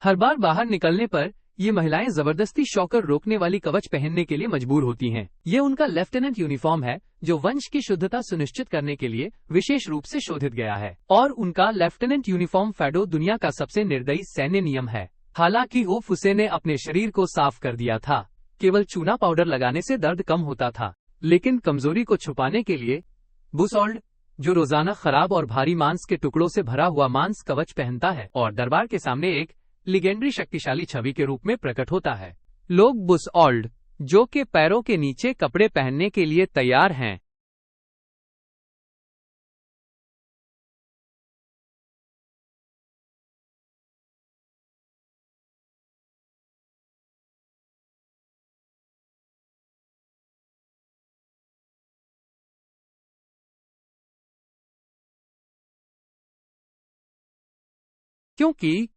हर बार बाहर निकलने पर ये महिलाएं जबरदस्ती शॉकर रोकने वाली कवच पहनने के लिए मजबूर होती हैं। ये उनका लेफ्टिनेंट यूनिफॉर्म है जो वंश की शुद्धता सुनिश्चित करने के लिए विशेष रूप से शोधित गया है, और उनका लेफ्टिनेंट यूनिफॉर्म फेडो दुनिया का सबसे निर्दयी सैन्य नियम है। हालांकि ओफुसे ने अपने शरीर को साफ कर दिया था, केवल चूना पाउडर लगाने से दर्द कम होता था, लेकिन कमजोरी को छुपाने के लिए बुसऑल्ड, जो रोजाना खराब और भारी मांस के टुकड़ों से भरा हुआ मांस कवच पहनता है और दरबार के सामने एक लीजेंडरी शक्तिशाली छवि के रूप में प्रकट होता है। लोग बुसऑल्ड, जो के पैरों के नीचे कपड़े पहनने के लिए तैयार हैं, क्योंकि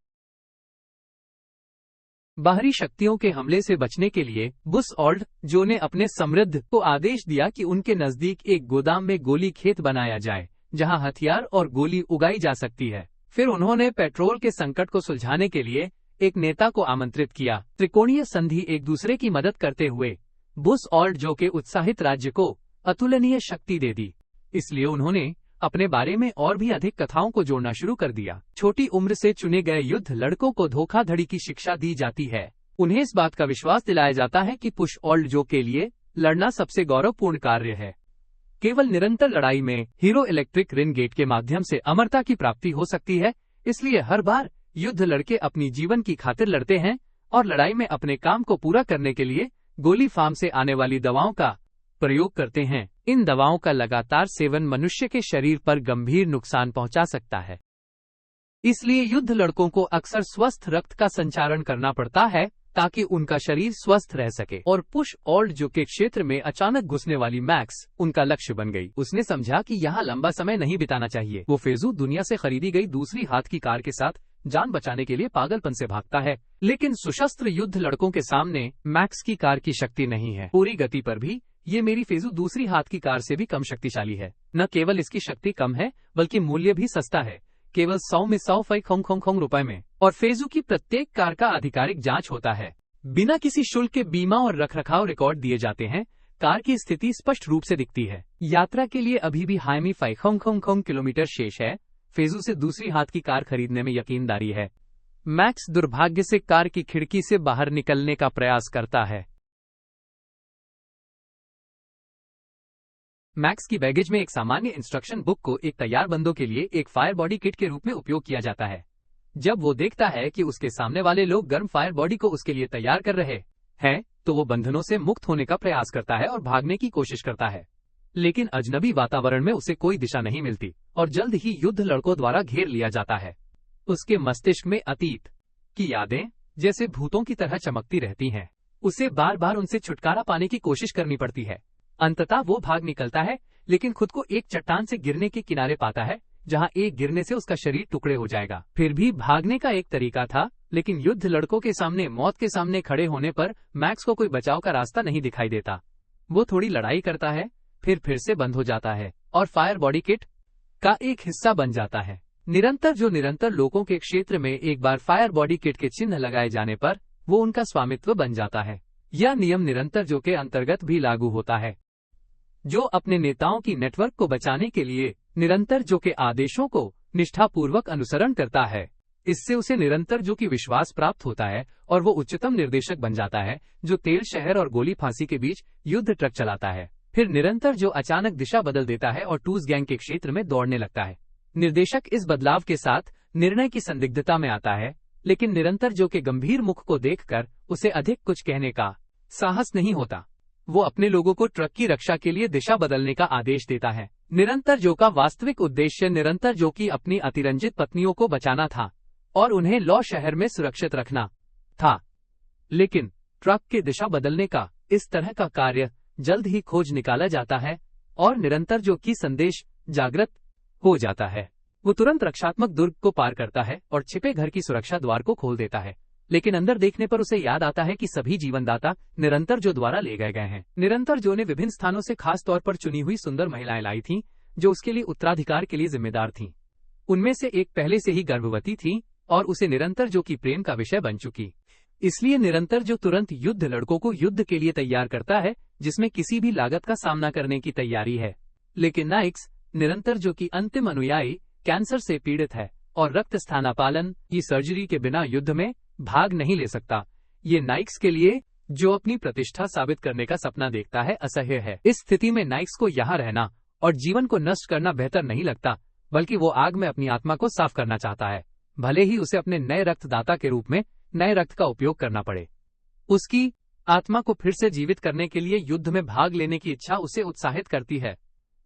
बाहरी शक्तियों के हमले से बचने के लिए बुसऑल्ड, जो ने अपने समृद्ध को आदेश दिया कि उनके नजदीक एक गोदाम में गोली खेत बनाया जाए जहां हथियार और गोली उगाई जा सकती है। फिर उन्होंने पेट्रोल के संकट को सुलझाने के लिए एक नेता को आमंत्रित किया। त्रिकोणीय संधि एक दूसरे की मदद करते हुए बुसऑल्ड, जो के उत्साहित राज्य को अतुलनीय शक्ति दे दी। इसलिए उन्होंने अपने बारे में और भी अधिक कथाओं को जोड़ना शुरू कर दिया। छोटी उम्र से चुने गए युद्ध लड़कों को धोखाधड़ी की शिक्षा दी जाती है। उन्हें इस बात का विश्वास दिलाया जाता है कि बुसऑल्ड, जो के लिए लड़ना सबसे गौरवपूर्ण कार्य है। केवल निरंतर लड़ाई में हीरो इलेक्ट्रिक रेनगेट के माध्यम से अमरता की प्राप्ति हो सकती है। इसलिए हर बार युद्ध लड़के अपनी जीवन की खातिर लड़ते हैं और लड़ाई में अपने काम को पूरा करने के लिए गोली फार्म से आने वाली दवाओं का प्रयोग करते हैं। इन दवाओं का लगातार सेवन मनुष्य के शरीर पर गंभीर नुकसान पहुंचा सकता है। इसलिए युद्ध लड़कों को अक्सर स्वस्थ रक्त का संचारण करना पड़ता है ताकि उनका शरीर स्वस्थ रह सके। और बुसऑल्ड, जो के क्षेत्र में अचानक घुसने वाली मैक्स उनका लक्ष्य बन गई। उसने समझा कि यहाँ लंबा समय नहीं बिताना चाहिए। वो फेजू दुनिया से खरीदी गई दूसरी हाथ की कार के साथ जान बचाने के लिए पागलपन से भागता है, लेकिन सशस्त्र युद्ध लड़कों के सामने मैक्स की कार की शक्ति नहीं है। पूरी गति पर भी ये मेरी फेजू दूसरी हाथ की कार से भी कम शक्तिशाली है। न केवल इसकी शक्ति कम है, बल्कि मूल्य भी सस्ता है, केवल 100 में 100 रुपए में। और फेजू की प्रत्येक कार का आधिकारिक जांच होता है। बिना किसी शुल्क के बीमा और रखरखाव रिकॉर्ड दिए जाते हैं। कार की स्थिति स्पष्ट रूप से दिखती है। यात्रा के लिए अभी भी 5 किलोमीटर शेष है। फेजू से दूसरी हाथ की कार खरीदने में यकीनदारी है। मैक्स दुर्भाग्य से कार की खिड़की से बाहर निकलने का प्रयास करता है। मैक्स की बैगेज में एक सामान्य इंस्ट्रक्शन बुक को एक तैयार बंदों के लिए एक फायर बॉडी किट के रूप में उपयोग किया जाता है। जब वो देखता है कि उसके सामने वाले लोग गर्म फायर बॉडी को उसके लिए तैयार कर रहे हैं, तो वो बंधनों से मुक्त होने का प्रयास करता है और भागने की कोशिश करता है। लेकिन अजनबी वातावरण में उसे कोई दिशा नहीं मिलती और जल्द ही युद्ध लड़कों द्वारा घेर लिया जाता है। उसके मस्तिष्क में अतीत की यादें जैसे भूतों की तरह चमकती रहती हैं। उसे बार बार उनसे छुटकारा पाने की कोशिश करनी पड़ती है। अंततः वो भाग निकलता है, लेकिन खुद को एक चट्टान से गिरने के किनारे पाता है, जहां एक गिरने से उसका शरीर टुकड़े हो जाएगा। फिर भी भागने का एक तरीका था, लेकिन युद्ध लड़कों के सामने मौत के सामने खड़े होने पर मैक्स को कोई बचाव का रास्ता नहीं दिखाई देता। वो थोड़ी लड़ाई करता है, फिर से बंद हो जाता है और फायर बॉडी किट का एक हिस्सा बन जाता है। निरंतर लोगों के क्षेत्र में एक बार फायर बॉडी किट के चिन्ह लगाए जाने पर वो उनका स्वामित्व बन जाता है। यह नियम निरंतर जो के अंतर्गत भी लागू होता है, जो अपने नेताओं की नेटवर्क को बचाने के लिए निरंतर जो के आदेशों को निष्ठापूर्वक अनुसरण करता है। इससे उसे निरंतर जो की विश्वास प्राप्त होता है और वो उच्चतम निर्देशक बन जाता है, जो तेल शहर और गोली फांसी के बीच युद्ध ट्रक चलाता है। फिर निरंतर जो अचानक दिशा बदल देता है और टूस गैंग के क्षेत्र में दौड़ने लगता है। निर्देशक इस बदलाव के साथ निर्णय की संदिग्धता में आता है, लेकिन निरंतर जो के गंभीर मुख को देखकर उसे अधिक कुछ कहने का साहस नहीं होता। वो अपने लोगों को ट्रक की रक्षा के लिए दिशा बदलने का आदेश देता है। निरंतर जो का वास्तविक उद्देश्य निरंतर जो की अपनी अतिरंजित पत्नियों को बचाना था और उन्हें लॉ शहर में सुरक्षित रखना था, लेकिन ट्रक के दिशा बदलने का इस तरह का कार्य जल्द ही खोज निकाला जाता है और निरंतर जो की संदेश जागृत हो जाता है। वो तुरंत रक्षात्मक दुर्ग को पार करता है और छिपे घर की सुरक्षा द्वार को खोल देता है, लेकिन अंदर देखने पर उसे याद आता है कि सभी जीवनदाता निरंतर जो द्वारा ले गए हैं। निरंतर जो ने विभिन्न स्थानों से खास तौर पर चुनी हुई सुंदर महिलाएं लाई थीं, जो उसके लिए उत्तराधिकार के लिए जिम्मेदार थीं। उनमें से एक पहले से ही गर्भवती थी, और उसे निरंतर जो कि प्रेम का विषय बन चुकी। इसलिए निरंतर जो तुरंत युद्ध लड़कों को युद्ध के लिए तैयार करता है, जिसमें किसी भी लागत का सामना करने की तैयारी है। लेकिन नाइक्स निरंतर जो कि अंतिम अनुयायी कैंसर से पीड़ित है और रक्त स्थानापालन की सर्जरी के बिना युद्ध में भाग नहीं ले सकता। ये नाइक्स के लिए, जो अपनी प्रतिष्ठा साबित करने का सपना देखता है, असह्य है। इस स्थिति में नाइक्स को यहाँ रहना और जीवन को नष्ट करना बेहतर नहीं लगता, बल्कि वो आग में अपनी आत्मा को साफ करना चाहता है, भले ही उसे अपने नए रक्तदाता के रूप में नए रक्त का उपयोग करना पड़े। उसकी आत्मा को फिर से जीवित करने के लिए युद्ध में भाग लेने की इच्छा उसे उत्साहित करती है।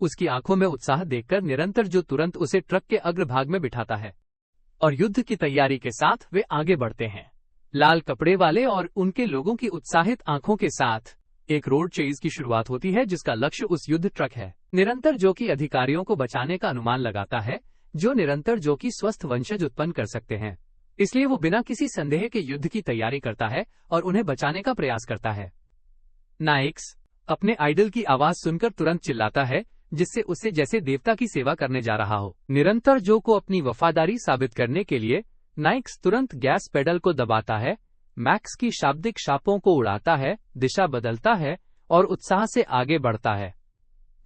उसकी आंखों में उत्साह देखकर निरंतर जो तुरंत उसे ट्रक के अग्रभाग में बिठाता है और युद्ध की तैयारी के साथ वे आगे बढ़ते हैं। लाल कपड़े वाले और उनके लोगों की उत्साहित आंखों के साथ एक रोड चेज की शुरुआत होती है, जिसका लक्ष्य उस युद्ध ट्रक है। निरंतर जो कि अधिकारियों को बचाने का अनुमान लगाता है, जो निरंतर जो कि स्वस्थ वंशज उत्पन्न कर सकते हैं। इसलिए वो बिना किसी संदेह के युद्ध की तैयारी करता है और उन्हें बचाने का प्रयास करता है। नाइक्स अपने आइडल की आवाज सुनकर तुरंत चिल्लाता है, जिससे उसे जैसे देवता की सेवा करने जा रहा हो। निरंतर जो को अपनी वफादारी साबित करने के लिए नाइक्स तुरंत गैस पेडल को दबाता है, मैक्स की शाब्दिक शापों को उड़ाता है, दिशा बदलता है और उत्साह से आगे बढ़ता है।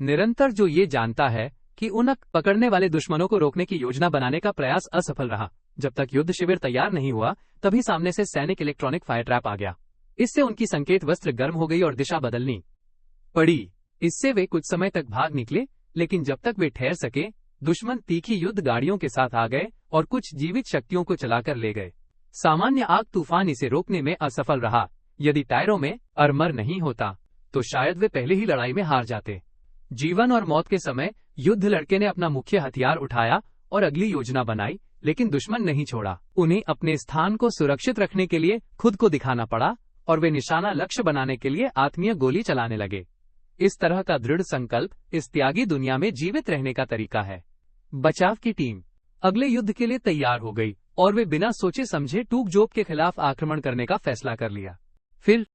निरंतर जो ये जानता है कि उन पकड़ने वाले दुश्मनों को रोकने की योजना बनाने का प्रयास असफल रहा। जब तक युद्ध शिविर तैयार नहीं हुआ, तभी सामने से सैनिक इलेक्ट्रॉनिक फायर ट्रैप आ गया। इससे उनकी संकेत वस्त्र गर्म हो गई और दिशा बदलनी पड़ी। इससे वे कुछ समय तक भाग निकले, लेकिन जब तक वे ठहर सके, दुश्मन तीखी युद्ध गाड़ियों के साथ आ गए और कुछ जीवित शक्तियों को चलाकर ले गए। सामान्य आग तूफान इसे रोकने में असफल रहा। यदि टायरों में अरमर नहीं होता, तो शायद वे पहले ही लड़ाई में हार जाते। जीवन और मौत के समय युद्ध लड़के ने अपना मुख्य हथियार उठाया और अगली योजना बनाई, लेकिन दुश्मन नहीं छोड़ा। उन्हें अपने स्थान को सुरक्षित रखने के लिए खुद को दिखाना पड़ा और वे निशाना लक्ष्य बनाने के लिए आत्मीय गोली चलाने लगे। इस तरह का दृढ़ संकल्प इस त्यागी दुनिया में जीवित रहने का तरीका है। बचाव की टीम अगले युद्ध के लिए तैयार हो गई और वे बिना सोचे समझे टूक जोब के खिलाफ आक्रमण करने का फैसला कर लिया। फिर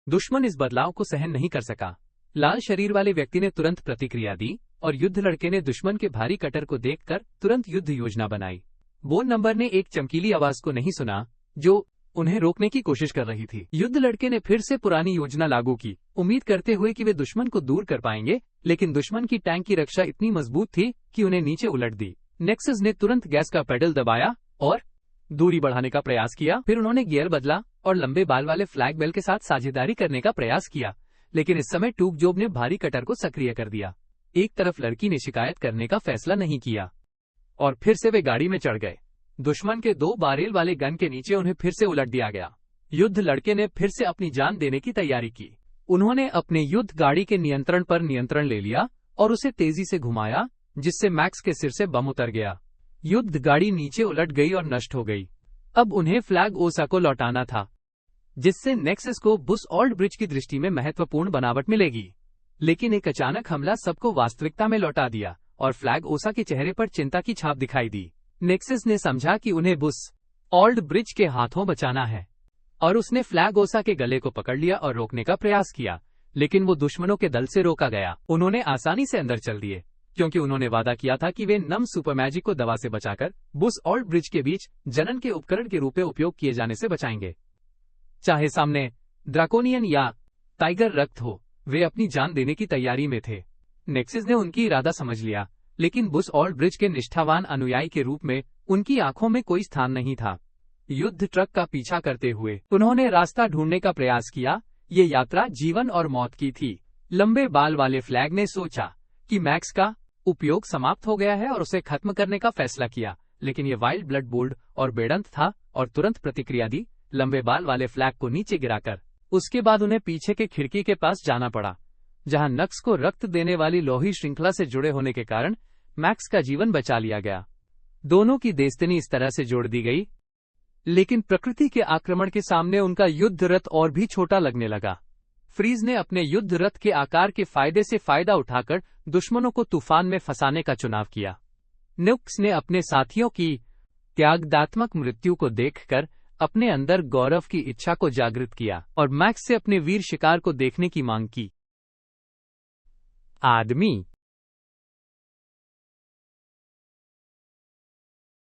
दुश्मन इस बदलाव को सहन नहीं कर सका। लाल शरीर वाले व्यक्ति ने तुरंत प्रतिक्रिया दी और युद्ध लड़के ने दुश्मन के भारी कटर को देखकर तुरंत युद्ध योजना बनाई। बोन नंबर ने एक चमकीली आवाज को नहीं सुना जो उन्हें रोकने की कोशिश कर रही थी। युद्ध लड़के ने फिर से पुरानी योजना लागू की, उम्मीद करते हुए कि वे दुश्मन को दूर कर पाएंगे, लेकिन दुश्मन की टैंक की रक्षा इतनी मजबूत थी कि उन्हें नीचे उलट दी। नेक्सस ने तुरंत गैस का पेडल दबाया और दूरी बढ़ाने का प्रयास किया। फिर उन्होंने गियर बदला और लंबे बाल वाले फ्लैग बेल के साथ साझेदारी करने का प्रयास किया, लेकिन इस समय टूक जोब ने भारी कटर को सक्रिय कर दिया। एक तरफ लड़की ने शिकायत करने का फैसला नहीं किया और फिर से वे गाड़ी में चढ़ गए। दुश्मन के 2 बारेल वाले गन के नीचे उन्हें फिर से उलट दिया गया। युद्ध लड़के ने फिर से अपनी जान देने की तैयारी की। उन्होंने अपने युद्ध गाड़ी के नियंत्रण पर नियंत्रण ले लिया और उसे तेजी से घुमाया, जिससे मैक्स के सिर से बम उतर गया। युद्ध गाड़ी नीचे उलट गई और नष्ट हो गई। अब उन्हें फ्लैग ओसा को लौटाना था, जिससे नेक्सस को बुस ऑल्ड ब्रिज की दृष्टि में महत्वपूर्ण बनावट मिलेगी। लेकिन एक अचानक हमला सबको वास्तविकता में लौटा दिया और फ्लैग ओसा के चेहरे पर चिंता की छाप दिखाई दी। नेक्सस ने समझा कि उन्हें बुस ऑल्ड ब्रिज के हाथों बचाना है और उसने फ्लैग ओसा के गले को पकड़ लिया और रोकने का प्रयास किया, लेकिन वो दुश्मनों के दल से रोका गया। उन्होंने आसानी से अंदर चल दिए, क्योंकि उन्होंने वादा किया था कि वे नम सुपर मैजिक को दवा से बचाकर बुस ऑल्ड ब्रिज के बीच जनन के उपकरण के रूप में उपयोग किए जाने से बचाएंगे। चाहे सामने ड्रैकोनियन या टाइगर रक्त हो, वे अपनी जान देने की तैयारी में थे। नेक्सस ने उनकी इरादा समझ लिया, लेकिन बुस ऑल्ड ब्रिज के निष्ठावान अनुयायी के रूप में उनकी आंखों में कोई स्थान नहीं था। युद्ध ट्रक का पीछा करते हुए उन्होंने रास्ता ढूंढने का प्रयास किया। ये यात्रा जीवन और मौत की थी। लंबे बाल वाले फ्लैग ने सोचा कि मैक्स का उपयोग समाप्त हो गया है और उसे खत्म करने का फैसला किया, लेकिन ये वाइल्ड ब्लड बोल्ड और बेड़ंत था और तुरंत प्रतिक्रिया दी, लंबे बाल वाले फ्लैग को नीचे गिराकर। उसके बाद उन्हें पीछे के खिड़की के पास जाना पड़ा, जहां नक्स को रक्त देने वाली लोही श्रृंखला से जुड़े होने के कारण मैक्स का जीवन बचा लिया गया। दोनों की डेस्टिनी इस तरह से जोड़ दी गई, लेकिन प्रकृति के आक्रमण के सामने उनका युद्ध रथ और भी छोटा लगने लगा। फ्रीज ने अपने युद्ध रथ के आकार के फायदे से फायदा उठाकर दुश्मनों को तूफान में फंसाने का चुनाव किया। नुक्स ने अपने साथियों की त्यागदात्मक मृत्यु को देखकर अपने अंदर गौरव की इच्छा को जागृत किया और मैक्स से अपने वीर शिकार को देखने की मांग की। आदमी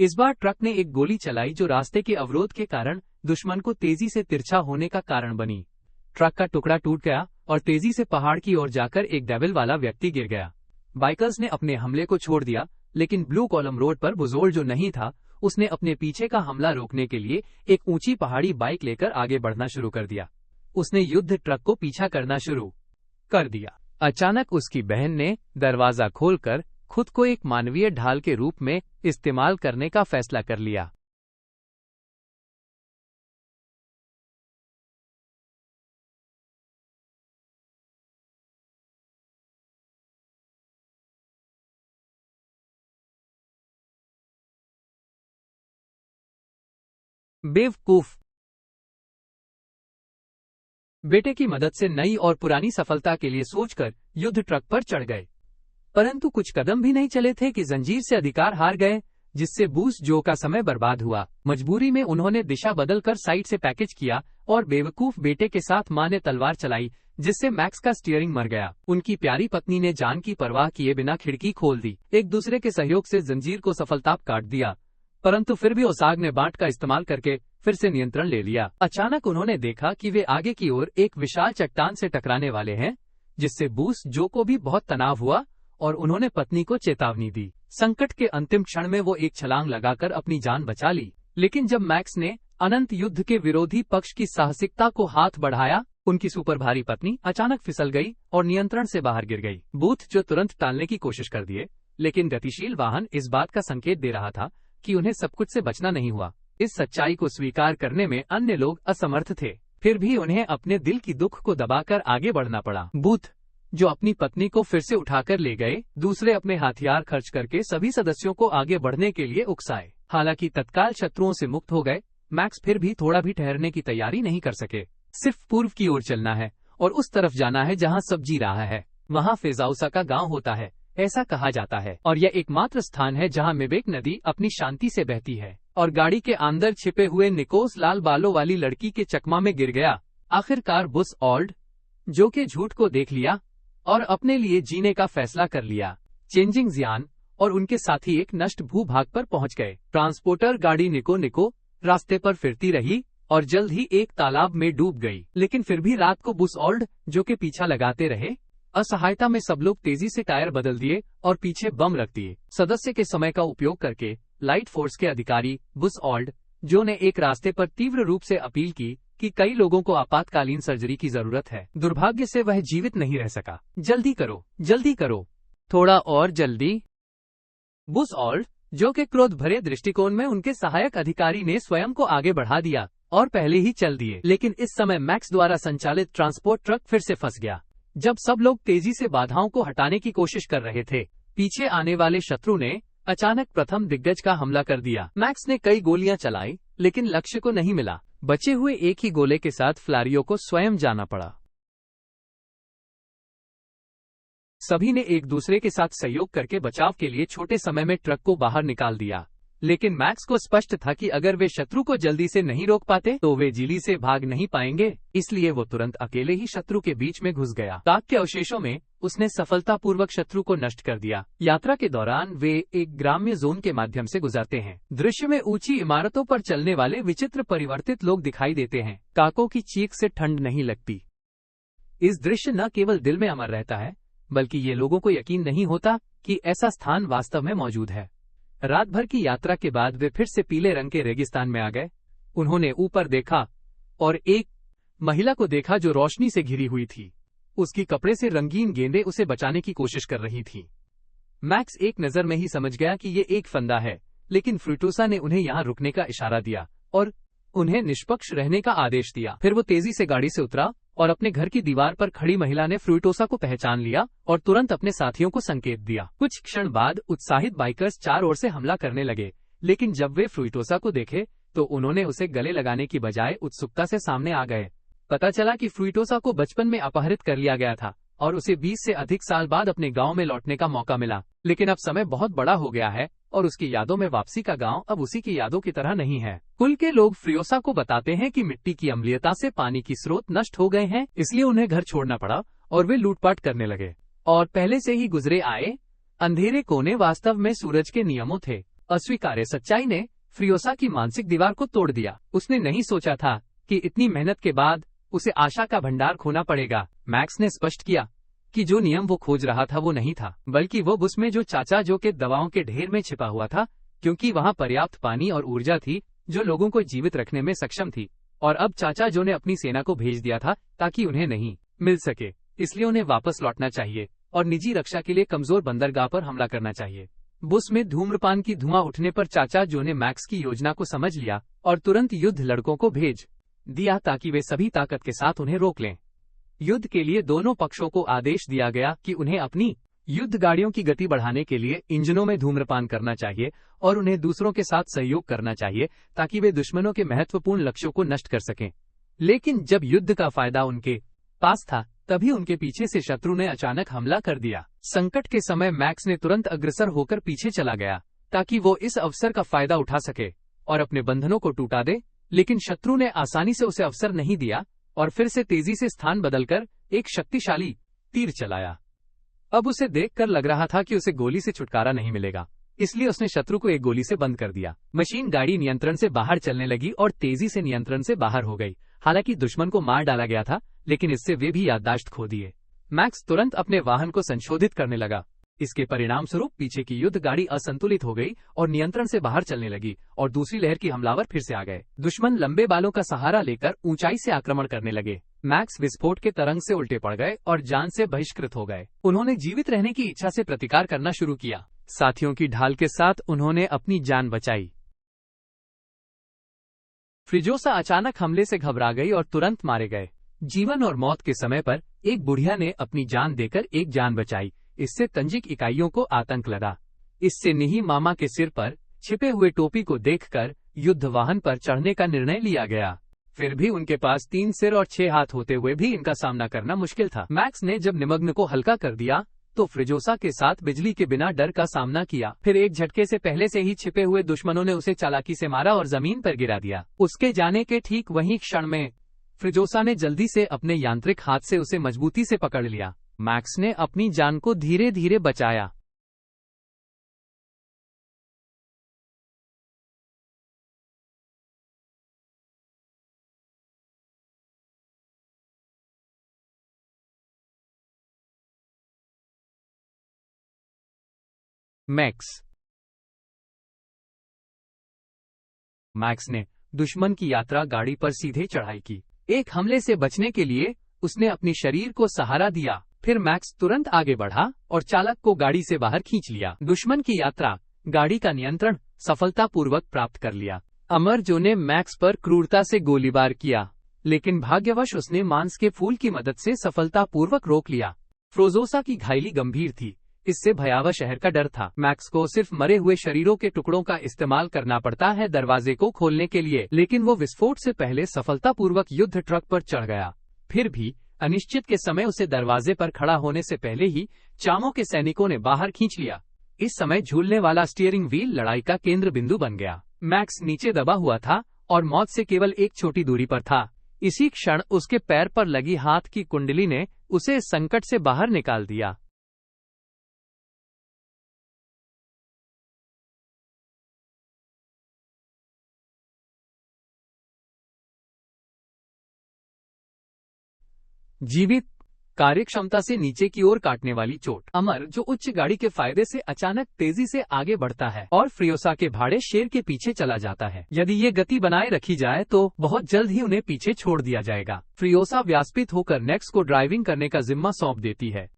इस बार ट्रक ने एक गोली चलाई जो रास्ते के अवरोध के कारण दुश्मन को तेजी से तिरछा होने का कारण बनी। ट्रक का टुकड़ा टूट गया और तेजी से पहाड़ की ओर जाकर एक डेविल वाला व्यक्ति गिर गया। बाइकर्स ने अपने हमले को छोड़ दिया, लेकिन ब्लू कॉलम रोड पर बुजोल जो नहीं था, उसने अपने पीछे का हमला रोकने के लिए एक ऊंची पहाड़ी बाइक लेकर आगे बढ़ना शुरू कर दिया। उसने युद्ध ट्रक को पीछा करना शुरू कर दिया। अचानक उसकी बहन ने दरवाजा खोलकर खुद को एक मानवीय ढाल के रूप में इस्तेमाल करने का फैसला कर लिया। बेवकूफ। बेटे की मदद से नई और पुरानी सफलता के लिए सोचकर युद्ध ट्रक पर चढ़ गए, परंतु कुछ कदम भी नहीं चले थे कि जंजीर से अधिकार हार गए, जिससे बूस जो का समय बर्बाद हुआ। मजबूरी में उन्होंने दिशा बदलकर साइड से पैकेज किया और बेवकूफ बेटे के साथ मां ने तलवार चलाई, जिससे मैक्स का स्टीयरिंग मर गया। उनकी प्यारी पत्नी ने जान की परवाह किए बिना खिड़की खोल दी। एक दूसरे के सहयोग से जंजीर को सफलता काट दिया, परंतु फिर भी ओसाग ने बाट का इस्तेमाल करके फिर से नियंत्रण ले लिया। अचानक उन्होंने देखा कि वे आगे की ओर एक विशाल चट्टान से टकराने वाले हैं, जिससे बूस जो को भी बहुत तनाव हुआ और उन्होंने पत्नी को चेतावनी दी। संकट के अंतिम क्षण में वो एक छलांग लगाकर अपनी जान बचा ली, लेकिन जब मैक्स ने अनंत युद्ध के विरोधी पक्ष की साहसिकता को हाथ बढ़ाया, उनकी सुपर भारी पत्नी अचानक फिसल गई और नियंत्रण से बाहर गिर गई। बूथ जो तुरंत टालने की कोशिश कर दिए, लेकिन गतिशील वाहन इस बात का संकेत दे रहा था कि उन्हें सब कुछ से बचना नहीं हुआ। इस सच्चाई को स्वीकार करने में अन्य लोग असमर्थ थे, फिर भी उन्हें अपने दिल की दुख को दबाकर आगे बढ़ना पड़ा। बूथ जो अपनी पत्नी को फिर से उठाकर ले गए, दूसरे अपने हथियार खर्च करके सभी सदस्यों को आगे बढ़ने के लिए उकसाए। हालांकि तत्काल शत्रुओं से मुक्त हो गए, मैक्स फिर भी थोड़ा भी ठहरने की तैयारी नहीं कर सके। सिर्फ पूर्व की ओर चलना है और उस तरफ जाना है जहां सब जी रहा है। वहां फेजाउसा का गांव होता है, ऐसा कहा जाता है, और यह एकमात्र स्थान है जहां मेबेक नदी अपनी शांति से बहती है। और गाड़ी के अंदर छिपे हुए निकोस लाल बालों वाली लड़की के चकमा में गिर गया। आखिरकार बुस ऑल्ड जो के झूठ को देख लिया और अपने लिए जीने का फैसला कर लिया। चेंजिंग जियान और उनके साथी एक नष्ट भूभाग पर पहुंच गए। ट्रांसपोर्टर गाड़ी निको रास्ते पर फिरती रही और जल्द ही एक तालाब में डूब गई। लेकिन फिर भी रात को बुस ऑल्ड जो के पीछा लगाते रहे। असहायता में सब लोग तेजी से टायर बदल दिए और पीछे बम रख दिए। सदस्य के समय का उपयोग करके लाइट फोर्स के अधिकारी बुस ऑल्ड जो ने एक रास्ते पर तीव्र रूप से अपील की कि कई लोगों को आपातकालीन सर्जरी की जरूरत है। दुर्भाग्य से वह जीवित नहीं रह सका। जल्दी करो, थोड़ा और जल्दी। बुस ऑल्ड जो के क्रोध भरे दृष्टिकोण में उनके सहायक अधिकारी ने स्वयं को आगे बढ़ा दिया और पहले ही चल दिए। लेकिन इस समय मैक्स द्वारा संचालित ट्रांसपोर्ट ट्रक फिर से फंस गया। जब सब लोग तेजी से बाधाओं को हटाने की कोशिश कर रहे थे, पीछे आने वाले शत्रु ने अचानक प्रथम दिग्गज का हमला कर दिया। मैक्स ने कई गोलियां चलाई, लेकिन लक्ष्य को नहीं मिला। बचे हुए एक ही गोले के साथ फ्लारियो को स्वयं जाना पड़ा। सभी ने एक दूसरे के साथ सहयोग करके बचाव के लिए छोटे समय में ट्रक को बाहर निकाल दिया, लेकिन मैक्स को स्पष्ट था कि अगर वे शत्रु को जल्दी से नहीं रोक पाते तो वे जिली से भाग नहीं पाएंगे। इसलिए वो तुरंत अकेले ही शत्रु के बीच में घुस गया। ताक के अवशेषों में उसने सफलतापूर्वक शत्रु को नष्ट कर दिया। यात्रा के दौरान वे एक ग्राम्य जोन के माध्यम से गुजरते हैं। दृश्य में ऊंची इमारतों पर चलने वाले विचित्र परिवर्तित लोग दिखाई देते हैं। काकों की चीख से ठंड नहीं लगती। इस दृश्य न केवल दिल में अमर रहता है, बल्कि ये लोगों को यकीन नहीं होता कि ऐसा स्थान वास्तव में मौजूद है। रात भर की यात्रा के बाद वे फिर से पीले रंग के रेगिस्तान में आ गए। उन्होंने ऊपर देखा और एक महिला को देखा जो रोशनी से घिरी हुई थी। उसकी कपड़े से रंगीन गेंदें उसे बचाने की कोशिश कर रही थीं। मैक्स एक नजर में ही समझ गया कि ये एक फंदा है, लेकिन फ्रूटोसा ने उन्हें यहाँ रुकने का इशारा दिया और उन्हें निष्पक्ष रहने का आदेश दिया। फिर वो तेजी से गाड़ी से उतरा और अपने घर की दीवार पर खड़ी महिला ने फ्रूटोसा को पहचान लिया और तुरंत अपने साथियों को संकेत दिया। कुछ क्षण बाद उत्साहित बाइकर्स चारों ओर से हमला करने लगे, लेकिन जब वे फ्रूटोसा को देखे तो उन्होंने उसे गले लगाने की बजाय उत्सुकता से सामने आ गए। पता चला कि फ्रूटोसा को बचपन में अपहरित कर लिया गया था और उसे 20 से अधिक साल बाद अपने गांव में लौटने का मौका मिला। लेकिन अब समय बहुत बड़ा हो गया है और उसकी यादों में वापसी का गांव अब उसी की यादों की तरह नहीं है। कुल के लोग फ्रियोसा को बताते हैं कि मिट्टी की अम्लीयता से पानी की स्रोत नष्ट हो गए हैं, इसलिए उन्हें घर छोड़ना पड़ा और वे लूटपाट करने लगे। और पहले से ही गुजरे आए अंधेरे कोने वास्तव में सूरज के नियमों थे। अस्वीकार्य सच्चाई ने फ्रियोसा की मानसिक दीवार को तोड़ दिया। उसने नहीं सोचा था कि इतनी मेहनत के बाद उसे आशा का भंडार खोना पड़ेगा। मैक्स ने स्पष्ट किया कि जो नियम वो खोज रहा था वो नहीं था, बल्कि वो उसमें जो चाचा जो के दवाओं के ढेर में छिपा हुआ था, क्योंकि वहाँ पर्याप्त पानी और ऊर्जा थी जो लोगों को जीवित रखने में सक्षम थी। और अब चाचा जो ने अपनी सेना को भेज दिया था ताकि उन्हें नहीं मिल सके, इसलिए उन्हें वापस लौटना चाहिए और निजी रक्षा के लिए कमजोर बंदरगाह पर हमला करना चाहिए। बुश में धूम्रपान की धुआं उठने पर चाचा जो ने मैक्स की योजना को समझ लिया और तुरंत युद्ध लड़कों को भेज दिया ताकि वे सभी ताकत के साथ उन्हें रोक लें। युद्ध के लिए दोनों पक्षों को आदेश दिया गया कि उन्हें अपनी युद्ध गाड़ियों की गति बढ़ाने के लिए इंजनों में धूम्रपान करना चाहिए और उन्हें दूसरों के साथ सहयोग करना चाहिए ताकि वे दुश्मनों के महत्वपूर्ण लक्ष्यों को नष्ट कर सकें। लेकिन जब युद्ध का फायदा उनके पास था, तभी उनके पीछे से शत्रु ने अचानक हमला कर दिया। संकट के समय मैक्स ने तुरंत अग्रसर होकर पीछे चला गया ताकि वो इस अवसर का फायदा उठा सके और अपने बंधनों को टूटा दे, लेकिन शत्रु ने आसानी से उसे अवसर नहीं दिया और फिर से तेजी से स्थान बदलकर एक शक्तिशाली तीर चलाया। अब उसे देखकर लग रहा था कि उसे गोली से छुटकारा नहीं मिलेगा, इसलिए उसने शत्रु को एक गोली से बंद कर दिया। मशीन गाड़ी नियंत्रण से बाहर चलने लगी और तेजी से नियंत्रण से बाहर हो गई। हालांकि दुश्मन को मार डाला गया था, लेकिन इससे वे भी याददाश्त खो दिए। मैक्स तुरंत अपने वाहन को संशोधित करने लगा। इसके परिणाम स्वरूप पीछे की युद्ध गाड़ी असंतुलित हो गई और नियंत्रण से बाहर चलने लगी और दूसरी लहर की हमलावर फिर से आ गए। दुश्मन लंबे बालों का सहारा लेकर ऊंचाई से आक्रमण करने लगे। मैक्स विस्फोट के तरंग से उल्टे पड़ गए और जान से बहिष्कृत हो गए। उन्होंने जीवित रहने की इच्छा से प्रतिकार करना शुरू किया। साथियों की ढाल के साथ उन्होंने अपनी जान बचाई। फ्रिजोसा अचानक हमले से घबरा गई और तुरंत मारे गए। जीवन और मौत के समय पर एक बुढ़िया ने अपनी जान देकर एक जान बचाई। इससे तंजिक इकाइयों को आतंक लगा। इससे निही मामा के सिर पर छिपे हुए टोपी को देखकर युद्ध वाहन पर चढ़ने का निर्णय लिया गया। फिर भी उनके पास 3 सिर और 6 हाथ होते हुए भी इनका सामना करना मुश्किल था। मैक्स ने जब निमग्न को हल्का कर दिया तो फ्रिजोसा के साथ बिजली के बिना डर का सामना किया। फिर एक झटके से पहले से ही छिपे हुए दुश्मनों ने उसे चालाकी से मारा और जमीन पर गिरा दिया। उसके जाने के ठीक वही क्षण में फ्रिजोसा ने जल्दी से अपने यांत्रिक हाथ से उसे मजबूती से पकड़ लिया। मैक्स ने अपनी जान को धीरे धीरे बचाया। मैक्स ने दुश्मन की यात्रा गाड़ी पर सीधे चढ़ाई की। एक हमले से बचने के लिए उसने अपने शरीर को सहारा दिया। फिर मैक्स तुरंत आगे बढ़ा और चालक को गाड़ी से बाहर खींच लिया। दुश्मन की यात्रा गाड़ी का नियंत्रण सफलतापूर्वक प्राप्त कर लिया। अमर जो ने मैक्स पर क्रूरता से गोलीबार किया, लेकिन भाग्यवश उसने मांस के फूल की मदद से सफलतापूर्वक रोक लिया। फ्रोजोसा की घायली गंभीर थी। इससे भयावह शहर का डर था। मैक्स को सिर्फ मरे हुए शरीरों के टुकड़ों का इस्तेमाल करना पड़ता है दरवाजे को खोलने के लिए, लेकिन वो विस्फोट से पहले सफलतापूर्वक युद्ध ट्रक पर चढ़ गया। फिर भी अनिश्चित के समय उसे दरवाजे पर खड़ा होने से पहले ही चामों के सैनिकों ने बाहर खींच लिया। इस समय झूलने वाला स्टीयरिंग व्हील लड़ाई का केंद्र बिंदु बन गया। मैक्स नीचे दबा हुआ था और मौत से केवल एक छोटी दूरी पर था। इसी क्षण उसके पैर पर लगी हाथ की कुंडली ने उसे इस संकट से बाहर निकाल दिया। जीवित कार्यक्षमता से नीचे की ओर काटने वाली चोट। अमर जो उच्च गाड़ी के फायदे से अचानक तेजी से आगे बढ़ता है और फ्रियोसा के भाड़े शेर के पीछे चला जाता है। यदि ये गति बनाए रखी जाए तो बहुत जल्द ही उन्हें पीछे छोड़ दिया जाएगा। फ्रियोसा व्यासपीत होकर नेक्स को ड्राइविंग करने का जिम्मा सौंप देती है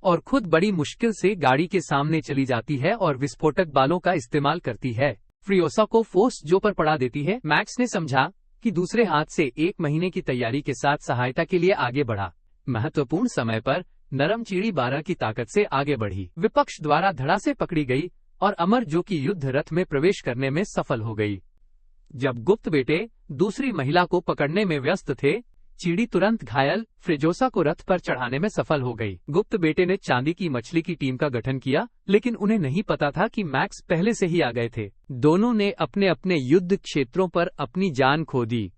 और खुद बड़ी मुश्किल से गाड़ी के सामने चली जाती है और विस्फोटक बालों का इस्तेमाल करती है। फ्रियोसा को फोर्स जो पर पड़ा देती है। मैक्स ने समझा कि दूसरे हाथ से 1 महीने की तैयारी के साथ सहायता के लिए आगे बढ़ा। महत्वपूर्ण समय पर नरम चिड़ी 12 की ताकत से आगे बढ़ी। विपक्ष द्वारा धड़ा से पकड़ी गई और अमर जो कि युद्ध रथ में प्रवेश करने में सफल हो गई। जब गुप्त बेटे दूसरी महिला को पकड़ने में व्यस्त थे, चिड़ी तुरंत घायल फ्रिजोसा को रथ पर चढ़ाने में सफल हो गई। गुप्त बेटे ने चांदी की मछली की टीम का गठन किया, लेकिन उन्हें नहीं पता था कि मैक्स पहले से ही आ गए थे। दोनों ने अपने अपने युद्ध क्षेत्रों पर अपनी जान खो दी।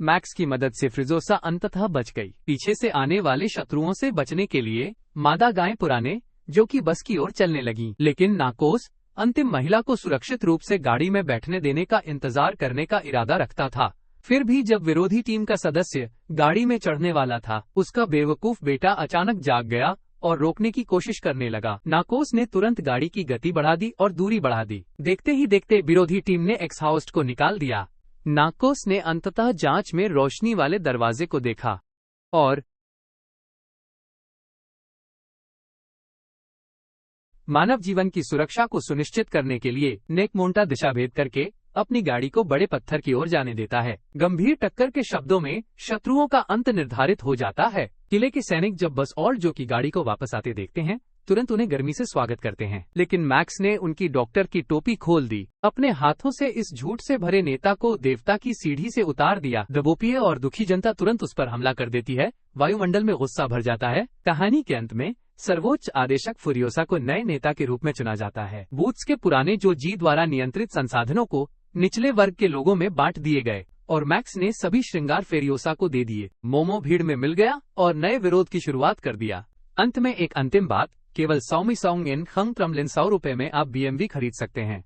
मैक्स की मदद से फ्रिजोसा अंततः बच गई। पीछे से आने वाले शत्रुओं से बचने के लिए मादा गायें पुराने जो कि बस की ओर चलने लगी, लेकिन नाकोस अंतिम महिला को सुरक्षित रूप से गाड़ी में बैठने देने का इंतजार करने का इरादा रखता था। फिर भी जब विरोधी टीम का सदस्य गाड़ी में चढ़ने वाला था, उसका बेवकूफ बेटा अचानक जाग गया और रोकने की कोशिश करने लगा। नाकोस ने तुरंत गाड़ी की गति बढ़ा दी और दूरी बढ़ा दी। देखते ही देखते विरोधी टीम ने एक्सहॉस्ट को निकाल दिया। नाकोस ने अंततः जांच में रोशनी वाले दरवाजे को देखा और मानव जीवन की सुरक्षा को सुनिश्चित करने के लिए नेकमोंटा दिशाभेद करके अपनी गाड़ी को बड़े पत्थर की ओर जाने देता है। गंभीर टक्कर के शब्दों में शत्रुओं का अंत निर्धारित हो जाता है। किले के सैनिक जब बस और जो की गाड़ी को वापस आते देखते हैं, तुरंत उन्हें गर्मी से स्वागत करते हैं, लेकिन मैक्स ने उनकी डॉक्टर की टोपी खोल दी। अपने हाथों से इस झूठ से भरे नेता को देवता की सीढ़ी से उतार दिया। दबोपिए और दुखी जनता तुरंत उस पर हमला कर देती है। वायुमंडल में गुस्सा भर जाता है। कहानी के अंत में सर्वोच्च आदेशक फुरियोसा को नए नेता के रूप में चुना जाता है। बूथ्स के पुराने जो जी द्वारा नियंत्रित संसाधनों को निचले वर्ग के लोगों में बांट दिए गए और मैक्स ने सभी श्रृंगार फेरियोसा को दे दिए। मोमो भीड़ में मिल गया और नए विरोध की शुरुआत कर दिया। अंत में एक अंतिम बात, केवल 100 इन खंग ट्रमलिन 100 रुपए में आप BMW खरीद सकते हैं।